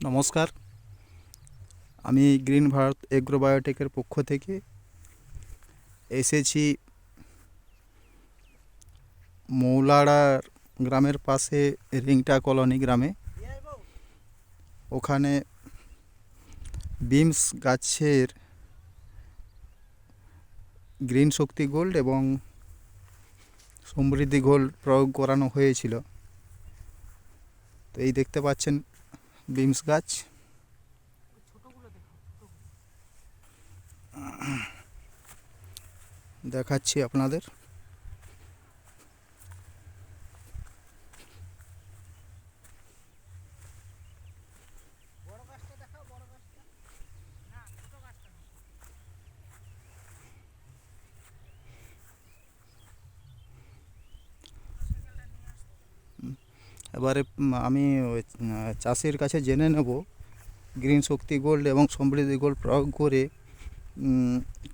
নমস্কার, আমি গ্রিন ভারত এগ্রোবায়োটেকের পক্ষ থেকে এসেছি মৌলাড়ার গ্রামের পাশে রিংটা কলোনি গ্রামে। ওখানে বিমস গাছের গ্রিন শক্তি গোল্ড এবং সমৃদ্ধি গোল্ড প্রয়োগ করানো হয়েছিল। তো এই দেখতে পাচ্ছেন বিমস গাছ। দেখাচ্ছি আপনাদের। এবারে আমি চাষির কাছে জেনে নেব গ্রিন শক্তি গোল্ড এবং সমৃদ্ধি গোল্ড প্রয়োগ করে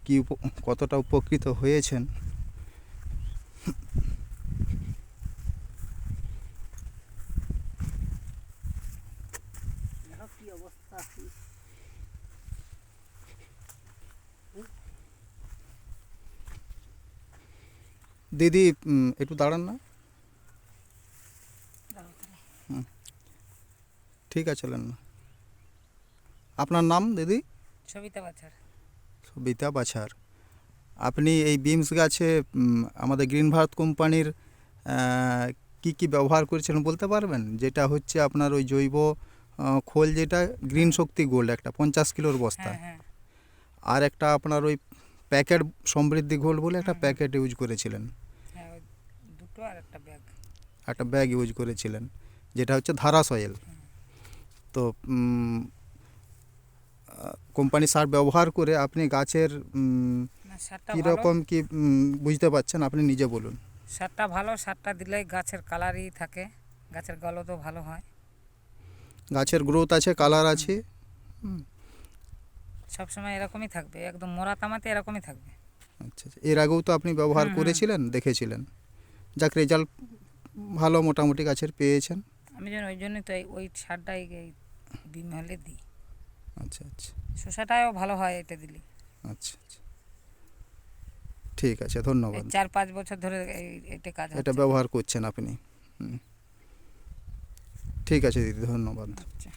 কি কতটা উপকৃত হয়েছেন। দিদি একটু দাঁড়ান না। ঠিক আছে, চলেন না। আপনার নাম দিদি? সবিতা বাছার। সবিতা বাছার। আপনি এই বিমস গাছে আমাদের গ্রিন ভারত কোম্পানির কি কি ব্যবহার করেছিলেন বলতে পারবেন? যেটা হচ্ছে আপনার ওই জৈব খোল, যেটা গ্রিন শক্তি গোল্ড একটা 50 কিলোর বস্তা, হ্যাঁ। আর একটা আপনার ওই প্যাকেট সমৃদ্ধি গোল্ড বলে একটা প্যাকেট ইউজ করেছিলেন। হ্যাঁ, ওই দুটো আর একটা ব্যাগ। একটা ব্যাগ ইউজ করেছিলেন যেটা হচ্ছে ধারা সয়েল। তো কোম্পানি সার ব্যবহার করে আপনি গাছের না, সারটা ভালো। কীরকম কি বুঝতে পারছেন আপনি নিজে বলুন। সারটা ভালো, সারটা দিলে গাছের কালারই থাকে, গাছের গ্রোথও ভালো হয়। গাছের গ্রোথ আছে, কালার আছে। সবসময় এরকমই থাকবে, একদম মোরা তামাতে এরকমই থাকবে। আচ্ছা, এর আগেও তো আপনি ব্যবহার করেছিলেন, দেখেছিলেন। যাক, রেজাল্ট ভালো মোটামুটি গাছের পেয়েছেন। আমি যেন ওই জন্যই তো ওই সারটাই এই বিম হলে দিই। আচ্ছা আচ্ছা। শসাটাও ভালো হয় এটা দিলে। আচ্ছা আচ্ছা, ঠিক আছে, ধন্যবাদ। 4-5 বছর ধরে এটা কাজ এটা হচ্ছে। ব্যবহার করছেন আপনি। ঠিক আছে দিদি, ধন্যবাদ। আচ্ছা।